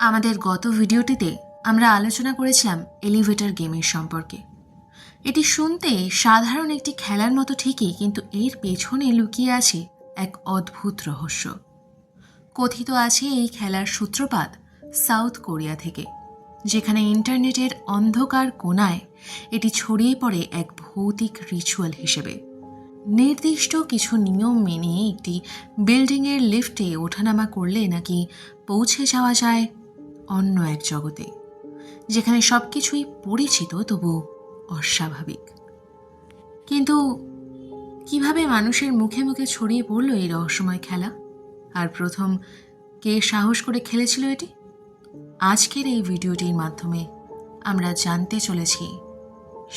আমাদের গত ভিডিওটিতে আমরা আলোচনা করেছিলাম এলিভেটর গেমের সম্পর্কে। এটি শুনতে সাধারণ একটি খেলার মতো ঠিকই, কিন্তু এর পেছনে লুকিয়ে আছে এক অদ্ভুত রহস্য। কথিত আছে এই খেলার সূত্রপাত সাউথ কোরিয়া থেকে, যেখানে ইন্টারনেটের অন্ধকার কোণায় এটি ছড়িয়ে পড়ে এক ভৌতিক রিচুয়াল হিসেবে। নির্দিষ্ট কিছু নিয়ম মেনে একটি বিল্ডিংয়ের লিফটে ওঠানামা করলে নাকি পৌঁছে যাওয়া যায় অন্য এক জগতে, যেখানে সব কিছুই পরিচিত তবু অস্বাভাবিক। কিন্তু কিভাবে মানুষের মুখে মুখে ছড়িয়ে পড়ল এই রহস্যময় খেলা, আর প্রথম কে সাহস করে খেলেছিল এটি? আজকের এই ভিডিওটির মাধ্যমে আমরা জানতে চলেছি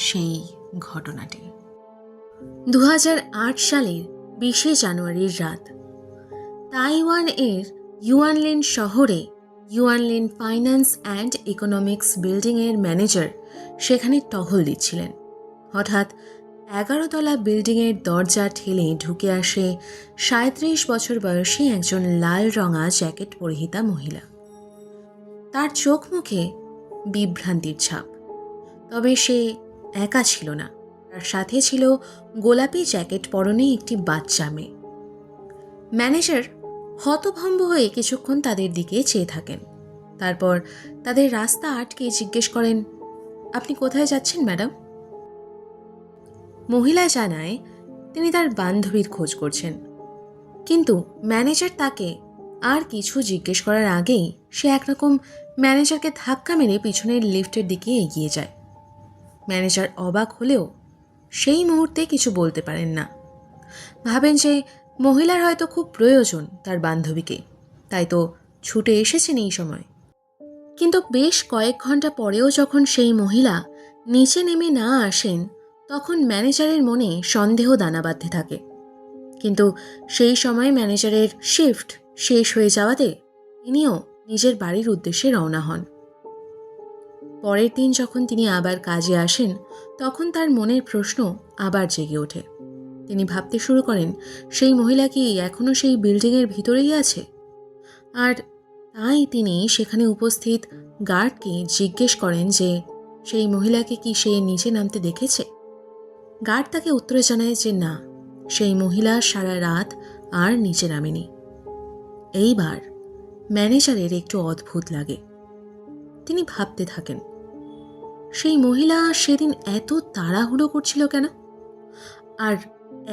সেই ঘটনাটি। 2008 সালের 20শে জানুয়ারির রাত, তাইওয়ান এর ইউয়ানলিন শহরে ইউয়ানলিন ফাইন্যান্স অ্যান্ড ইকোনমিক্স বিল্ডিংয়ের ম্যানেজার সেখানে টহল দিচ্ছিলেন। হঠাৎ 11 তলা বিল্ডিংয়ের দরজা ঠেলে ঢুকে আসে 37 বছর বয়সী একজন লাল রঙা জ্যাকেট পরিহিতা মহিলা। তার চোখ মুখে বিভ্রান্তির ছাপ, তবে সে একা ছিল না, তার সাথে ছিল গোলাপি জ্যাকেট পরনে একটি বাচ্চা মেয়ে। ম্যানেজার হতভম্ব হয়ে কিছুক্ষণ তাদের দিকে চেয়ে থাকেন, তারপর তাদের রাস্তা আটকে জিজ্ঞেস করেন, আপনি কোথায় যাচ্ছেন ম্যাডাম? মহিলা জানায় তিনি তার বান্ধবীর খোঁজ করছেন, কিন্তু ম্যানেজার তাকে আর কিছু জিজ্ঞেস করার আগেই সে একরকম ম্যানেজারকে ধাক্কা মেরে পিছনের লিফটের দিকে এগিয়ে যায়। ম্যানেজার অবাক হলেও সেই মুহূর্তে কিছু বলতে পারেন না। ভাবেন যে মহিলার হয়তো খুব প্রয়োজন তার বান্ধবীকে, তাই তো ছুটে এসেছেন এই সময়। কিন্তু বেশ কয়েক ঘন্টা পরেও যখন সেই মহিলা নিচে নেমে না আসেন, তখন ম্যানেজারের মনে সন্দেহ দানা বাঁধতে থাকে। কিন্তু সেই সময় ম্যানেজারের শিফট শেষ হয়ে যাওয়াতে তিনিও নিজের বাড়ির উদ্দেশ্যে রওনা হন। পরের দিন যখন তিনি আবার কাজে আসেন, তখন তার মনের প্রশ্ন আবার জেগে ওঠে। তিনি ভাবতে শুরু করেন, সেই মহিলা কি এখনও সেই বিল্ডিংয়ের ভিতরেই আছে? আর তাই তিনি সেখানে উপস্থিত গার্ডকে জিজ্ঞেস করেন যে সেই মহিলাকে কি সে নিচে নামতে দেখেছে। গার্ড তাকে উত্তরে জানায় যে না, সেই মহিলা সারা রাত আর নিচে নামেনি। এইবার ম্যানেজারের একটু অদ্ভুত লাগে। তিনি ভাবতে থাকেন, সেই মহিলা সেদিন এত তাড়াহুড়ো করছিল কেন, আর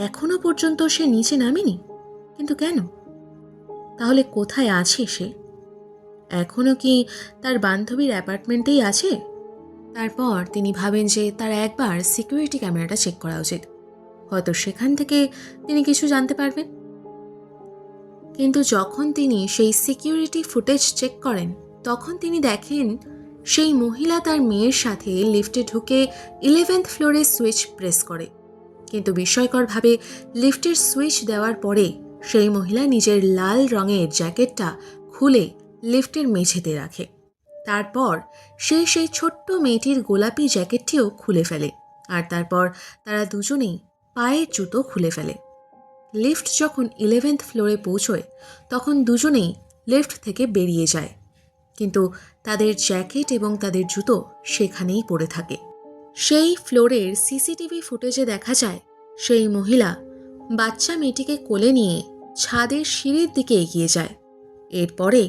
এখনো পর্যন্ত সে নিচে নামেনি, কিন্তু কেন? তাহলে কোথায় আছে সে? এখনো কি তার বান্ধবীর অ্যাপার্টমেন্টেই আছে? তারপর তিনি ভাবেন যে তার একবার সিকিউরিটি ক্যামেরাটা চেক করা উচিত, হয়তো সেখান থেকে তিনি কিছু জানতে পারবেন। কিন্তু যখন তিনি সেই সিকিউরিটি ফুটেজ চেক করেন, তখন তিনি দেখেন সেই মহিলা তার মেয়ের সাথে লিফটে ঢুকে 11th ফ্লোরে সুইচ প্রেস করে। কিন্তু বিস্ময়করভাবে লিফটের সুইচ দেওয়ার পরে সেই মহিলা নিজের লাল রঙের জ্যাকেটটা খুলে লিফটের মেঝেতে রাখে। তারপর সে সেই ছোট্ট মেয়েটির গোলাপি জ্যাকেটটিও খুলে ফেলে, আর তারপর তারা দুজনেই পায়ের জুতো খুলে ফেলে। লিফট যখন 11th ফ্লোরে পৌঁছয়, তখন দুজনেই লিফট থেকে বেরিয়ে যায়, কিন্তু তাদের জ্যাকেট এবং তাদের জুতো সেখানেই পড়ে থাকে। সেই ফ্লোরের সিসিটিভি ফুটেজে দেখা যায় সেই মহিলা বাচ্চা মেয়েটিকে কোলে নিয়ে ছাদের সিঁড়ির দিকে এগিয়ে যায়। এরপরে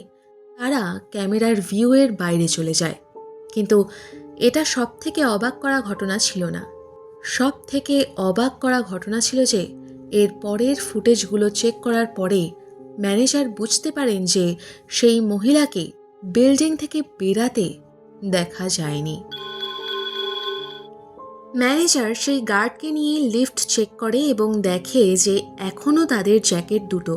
তারা ক্যামেরার ভিউয়ের বাইরে চলে যায়। কিন্তু এটা সব থেকে অবাক করা ঘটনা ছিল না। সব থেকে অবাক করা ঘটনা ছিল যে এর পরের ফুটেজগুলো চেক করার পরে ম্যানেজার বুঝতে পারেন যে সেই মহিলাকে বিল্ডিং থেকে বেরাতে দেখা যায়নি। ম্যানেজার সেই গার্ডকে নিয়ে লিফট চেক করে এবং দেখে যে এখনও তাদের জ্যাকেট দুটো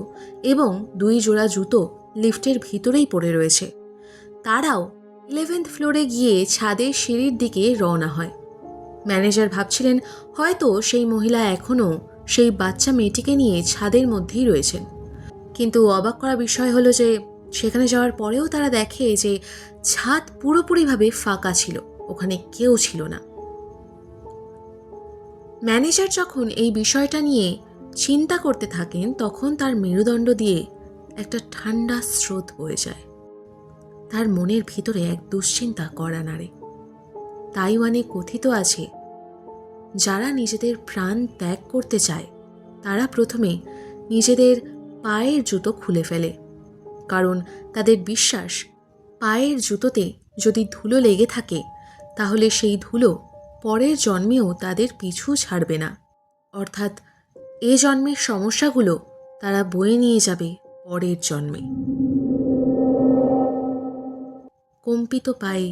এবং 2 জোড়া জুতো লিফটের ভিতরেই পড়ে রয়েছে। তারাও 11th ফ্লোরে গিয়ে ছাদের সিঁড়ির দিকে রওনা হয়। ম্যানেজার ভাবছিলেন হয়তো সেই মহিলা এখনও সেই বাচ্চা মেয়েটিকে নিয়ে ছাদের মধ্যেই রয়েছেন। কিন্তু অবাক করা বিষয় হলো যে সেখানে যাওয়ার পরেও তারা দেখে যে ছাদ পুরোপুরিভাবে ফাঁকা ছিল, ওখানে কেউ ছিল না। ম্যানেজার যখন এই বিষয়টা নিয়ে চিন্তা করতে থাকেন, তখন তার মেরুদণ্ড দিয়ে একটা ঠান্ডা স্রোত বয়ে যায়। তার মনের ভিতরে এক দুশ্চিন্তা কড়া নাড়ে। তাইওয়ানে কথিত আছে, যারা নিজেদের প্রাণ ত্যাগ করতে চায় তারা প্রথমে নিজেদের পায়ের জুতো খুলে ফেলে, কারণ তাদের বিশ্বাস পায়ের জুতোতে যদি ধুলো লেগে থাকে তাহলে সেই ধুলো পরের জন্মেও তাদের পিছু ছাড়বে না, অর্থাৎ এ জন্মের সমস্যাগুলো তারা বয়ে নিয়ে যাবে পরের জন্মে। কম্পিত পায়ে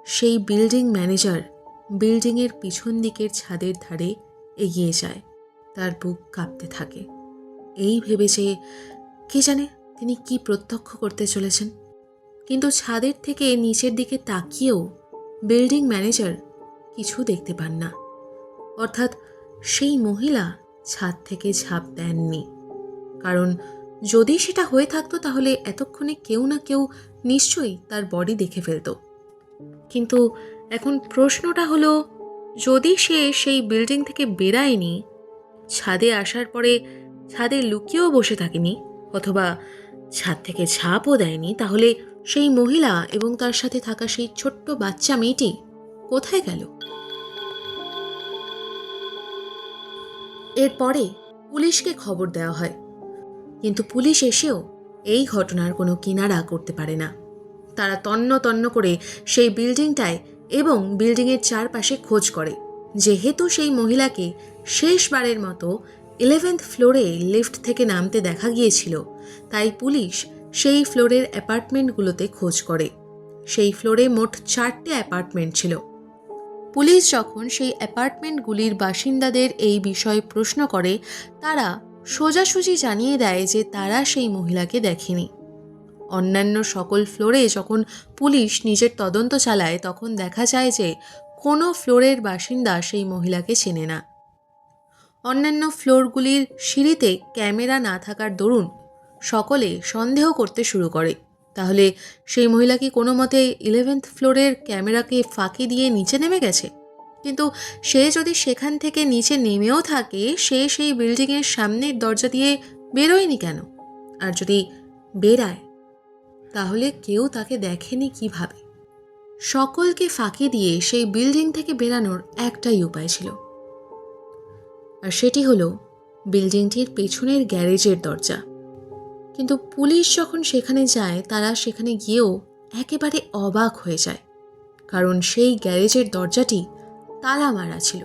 সেই বিল্ডিং ম্যানেজার বিল্ডিংয়ের পিছন দিকের ছাদের ধারে এগিয়ে যায়। তার বুক কাঁপতে থাকে। এই ভেবেছে কে জানে তিনি কি প্রত্যক্ষ করতে চলেছেন। কিন্তু ছাদের থেকে নিচের দিকে তাকিয়েও বিল্ডিং ম্যানেজার কিছু দেখতে পান না, অর্থাৎ সেই মহিলা ছাদ থেকে ঝাঁপ দেননি। কারণ যদি সেটা হয়ে থাকতো তাহলে এতক্ষণে কেউ না কেউ নিশ্চয়ই তার বডি দেখে ফেলত। কিন্তু এখন প্রশ্নটা হলো, যদি সে সেই বিল্ডিং থেকে বেরায়নি, ছাদে আসার পরে ছাদে লুকিয়েও বসে থাকেনি, অথবা ছাদ থেকে ঝাঁপও দেয়নি, তাহলে সেই মহিলা এবং তার সাথে থাকা সেই ছোট্ট বাচ্চা মেয়েটি কোথায় গেল? এরপরে পুলিশকে খবর দেওয়া হয়, কিন্তু পুলিশ এসেও এই ঘটনার কোনো কিনারা করতে পারে না। তারা তন্ন তন্ন করে সেই বিল্ডিংটায় এবং বিল্ডিংয়ের চারপাশে খোঁজ করে। যেহেতু সেই মহিলাকে শেষবারের মতো 11th ফ্লোরে লিফট থেকে নামতে দেখা গিয়েছিল, তাই পুলিশ সেই ফ্লোরের অ্যাপার্টমেন্টগুলোতে খোঁজ করে। সেই ফ্লোরে মোট 4টে অ্যাপার্টমেন্ট ছিল। পুলিশ যখন সেই অ্যাপার্টমেন্টগুলির বাসিন্দাদের এই বিষয়ে প্রশ্ন করে, তারা সোজাসুজি জানিয়ে দেয় যে তারা সেই মহিলাকে দেখেনি। অন্যান্য সকল ফ্লোরে যখন পুলিশ নিজের তদন্ত চালায়, তখন দেখা যায় যে কোনো ফ্লোরের বাসিন্দা সেই মহিলাকে চেনে না। অন্যান্য ফ্লোরগুলির সিঁড়িতে ক্যামেরা না থাকার দরুন সকলে সন্দেহ করতে শুরু করে, তাহলে সেই মহিলা কি কোনো মতে 11th ফ্লোরের ক্যামেরাকে ফাঁকি দিয়ে নিচে নেমে গেছে? কিন্তু সে যদি সেখান থেকে নিচে নেমেও থাকে, সে সেই বিল্ডিংয়ের সামনের দরজা দিয়ে বেরোয়নি কেন? আর যদি বেরায়, তাহলে কেউ তাকে দেখেনি কিভাবে? সকলকে ফাঁকি দিয়ে সেই বিল্ডিং থেকে বেরানোর একটাই উপায় ছিল, আর সেটি হলো বিল্ডিংটির পেছনের গ্যারেজের দরজা। কিন্তু পুলিশ যখন সেখানে যায়, তারা সেখানে গিয়েও একেবারে অবাক হয়ে যায়, কারণ সেই গ্যারেজের দরজাটি তালা মারা ছিল,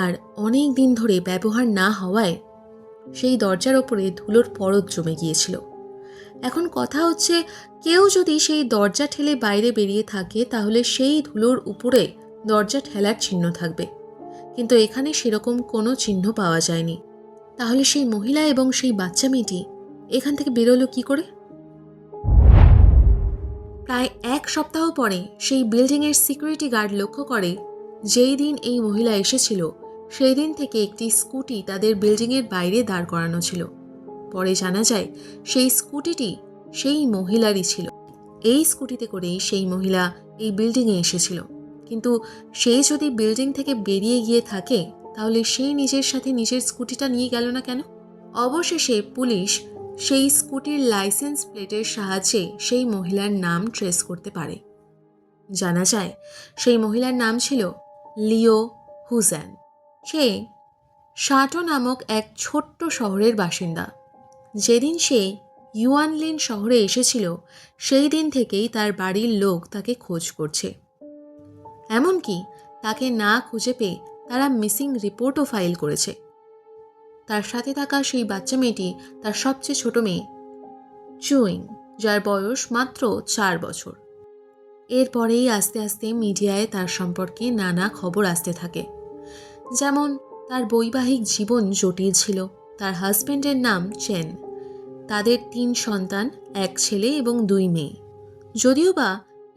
আর অনেক দিন ধরে ব্যবহার না হওয়ায় সেই দরজার ওপরে ধুলোর পরত জমে গিয়েছিল। এখন কথা হচ্ছে, কেউ যদি সেই দরজা ঠেলে বাইরে বেরিয়ে থাকে, তাহলে সেই ধুলোর উপরে দরজা ঠেলার চিহ্ন থাকবে, কিন্তু এখানে সেরকম কোনো চিহ্ন পাওয়া যায়নি। তাহলে সেই মহিলা এবং সেই বাচ্চা মেয়েটি এখান থেকে বেরোলো কি করে? প্রায় 1 সপ্তাহ পরে সেই বিল্ডিংয়ের সিকিউরিটি গার্ড লক্ষ্য করে, যেই দিন এই মহিলা এসেছিল সেই দিন থেকে একটি স্কুটি তাদের বিল্ডিংয়ের বাইরে দাঁড় করানো ছিল। পরে জানা যায় সেই স্কুটিটি সেই মহিলারই ছিল। এই স্কুটিতে করেই সেই মহিলা এই বিল্ডিংয়ে এসেছিল। কিন্তু সে যদি বিল্ডিং থেকে বেরিয়ে গিয়ে থাকে, তাহলে সে নিজের সাথে নিজের স্কুটিটা নিয়ে গেল না কেন? অবশেষে পুলিশ সেই স্কুটির লাইসেন্স প্লেটের সাহায্যে সেই মহিলার নাম ট্রেস করতে পারে। জানা যায় সেই মহিলার নাম ছিল লিও হুজ্যান। সে শাটো নামক এক ছোট্ট শহরের বাসিন্দা। যেদিন সে ইউয়ানলিন শহরে এসেছিল, সেই দিন থেকেই তার বাড়ির লোক তাকে খোঁজ করছে। এমনকি তাকে না খুঁজে পেয়ে তারা মিসিং রিপোর্টও ফাইল করেছে। তার সাথে থাকা সেই বাচ্চা মেয়েটি তার সবচেয়ে ছোট মেয়ে চুইং, যার বয়স মাত্র 4 বছর। এরপরেই আস্তে আস্তে মিডিয়ায় তার সম্পর্কে নানা খবর আসতে থাকে, যেমন তার বৈবাহিক জীবন জটিল ছিল, তার হাজব্যান্ডের নাম চেন, তাদের 3 সন্তান, 1 ছেলে এবং 2 মেয়ে। যদিও বা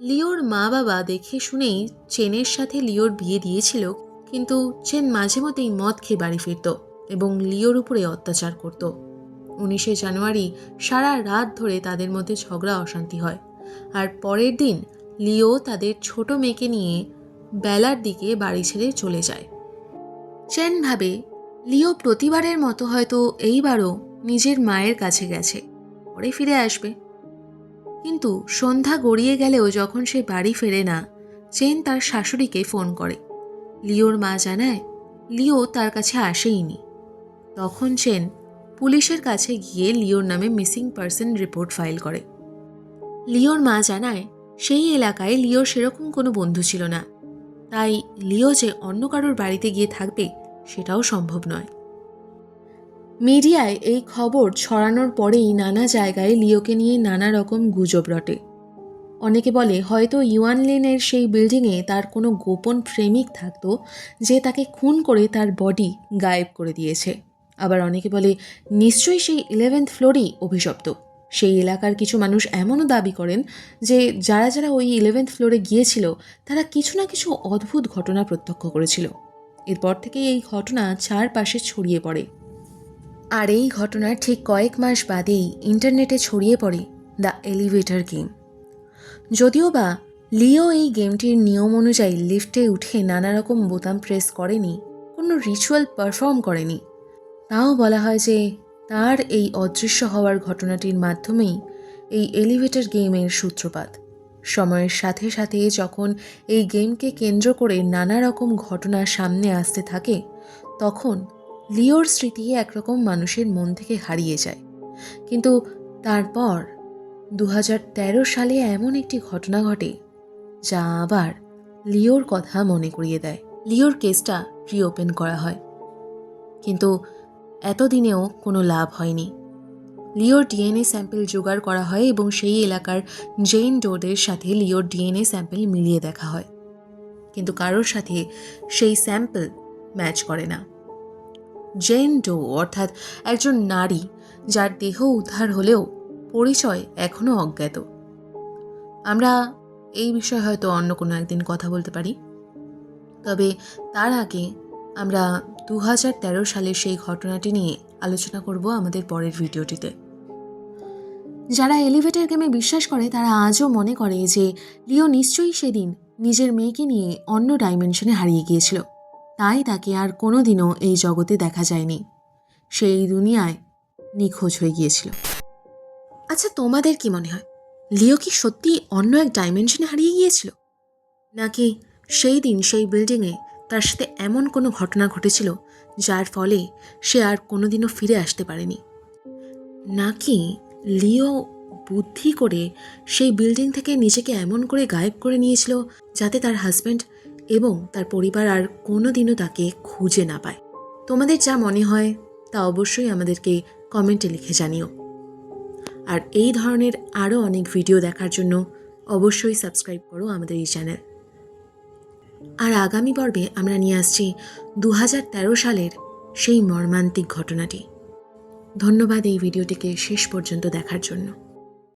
লিওর মা বাবা দেখে শুনেই চেনের সাথে লিওর বিয়ে দিয়েছিল, কিন্তু চেন মাঝে মধ্যেই মদ খেয়ে বাড়ি ফিরত এবং লিওর উপরে অত্যাচার করত। 19শে জানুয়ারি সারা রাত ধরে তাদের মধ্যে ঝগড়া অশান্তি হয়, আর পরের দিন লিও তাদের ছোট মেয়েকে নিয়ে বেলার দিকে বাড়ি ছেড়ে চলে যায়। চেন ভাবে লিও প্রতিবারের মতো হয়তো এইবারও নিজের মায়ের কাছে গেছে, পরে ফিরে আসবে। কিন্তু সন্ধ্যা গড়িয়ে গেলেও যখন সে বাড়ি ফেরে না, চেন তার শাশুড়িকে ফোন করে। লিওর মা জানায় লিও তার কাছে আসেইনি। তখন চেন পুলিশের কাছে গিয়ে লিওর নামে মিসিং পার্সন রিপোর্ট ফাইল করে। লিওর মা জানায় সেই এলাকায় লিওর সেরকম কোনো বন্ধু ছিল না, তাই লিও যে অন্য কারোর বাড়িতে গিয়ে থাকবে সেটাও সম্ভব নয়। মিডিয়ায় এই খবর ছড়ানোর পরেই নানা জায়গায় লিওকে নিয়ে নানা রকম গুজব রটে। অনেকে বলে হয়তো ইউয়ান লেনের সেই বিল্ডিংয়ে তার কোনো গোপন প্রেমিক থাকতো যে তাকে খুন করে তার বডি গায়েব করে দিয়েছে। আবার অনেকে বলে নিশ্চয়ই সেই 11th ফ্লোরেই অভিশপ্ত। সেই এলাকার কিছু মানুষ এমনও দাবি করেন যে যারা যারা ওই 11th ফ্লোরে গিয়েছিল তারা কিছু না কিছু অদ্ভুত ঘটনা প্রত্যক্ষ করেছিল। এরপর থেকেই এই ঘটনা চারপাশে ছড়িয়ে পড়ে। আর এই ঘটনার ঠিক কয়েক মাস বাদেই ইন্টারনেটে ছড়িয়ে পড়ে দ্য এলিভেটর গেম। যদিও বা লিও এই গেমটির নিয়ম অনুযায়ী লিফটে উঠে নানা রকম বোতাম প্রেস করেনি, কোনো রিচুয়াল পারফর্ম করেনি, তাও বলা হয় যে তার এই অদৃশ্য হওয়ার ঘটনাটির মাধ্যমেই এই এলিভেটর গেমের সূত্রপাত। সময়ের সাথে সাথে যখন এই গেমকে কেন্দ্র করে নানা রকম ঘটনা সামনে আসতে থাকে, তখন লিওর স্মৃতি একরকম মানুষের মন থেকে হারিয়ে যায়। কিন্তু তারপর 2013 সালে এমন একটি ঘটনা ঘটে যা আবার লিওর কথা মনে করিয়ে দেয়। লিওর কেসটা রিওপেন করা হয়, কিন্তু এতদিনেও কোনো লাভ হয়নি। লিওর ডিএনএ স্যাম্পল জোগাড় করা হয় এবং সেই এলাকার জেন ডোদের সাথে লিওর ডিএনএ স্যাম্পল মিলিয়ে দেখা হয়, কিন্তু কারোর সাথে সেই স্যাম্পল ম্যাচ করে না। জেন ডো অর্থাৎ একজন নারী যার দেহ উদ্ধার হলেও পরিচয় এখনও অজ্ঞাত। আমরা এই বিষয়ে হয়তো অন্য কোনো একদিন কথা বলতে পারি, তবে তার আগে আমরা 2013 সালের সেই ঘটনাটি নিয়ে আলোচনা করব আমাদের পরের ভিডিওটিতে। যারা এলিভেটর গেমে বিশ্বাস করে তারা আজও মনে করে যে লিও নিশ্চয়ই সেদিন নিজের মেয়েকে নিয়ে অন্য ডাইমেনশনে হারিয়ে গিয়েছিল, তাই তাকে আর কোনোদিনও এই জগতে দেখা যায়নি। সেই দুনিয়ায় নিখোঁজ হয়ে গিয়েছিল। আচ্ছা, তোমাদের কি মনে হয় লিও কি সত্যি অন্য এক ডাইমেনশনে হারিয়ে গিয়েছিল, নাকি সেই দিন সেই বিল্ডিংয়ে তার সাথে এমন কোনো ঘটনা ঘটেছিল যার ফলে সে আর কোনোদিনও ফিরে আসতে পারেনি, নাকি লিও বুদ্ধি করে সেই বিল্ডিং থেকে নিজেকে এমন করে গায়েব করে নিয়েছিল যাতে তার হাজব্যান্ড এবং তার পরিবার আর কোনোদিনও তাকে খুঁজে না পায়। তোমাদের যা মনে হয় তা অবশ্যই আমাদেরকে কমেন্টে লিখে জানিও। আর এই ধরনের আরও অনেক ভিডিও দেখার জন্য অবশ্যই সাবস্ক্রাইব করো আমাদের এই চ্যানেল। আর আগামী পর্বে আমরা নিয়ে আসছি 2013 সালের সেই মর্মান্তিক ঘটনাটি। ধন্যবাদ এই ভিডিওটিকে শেষ পর্যন্ত দেখার জন্য।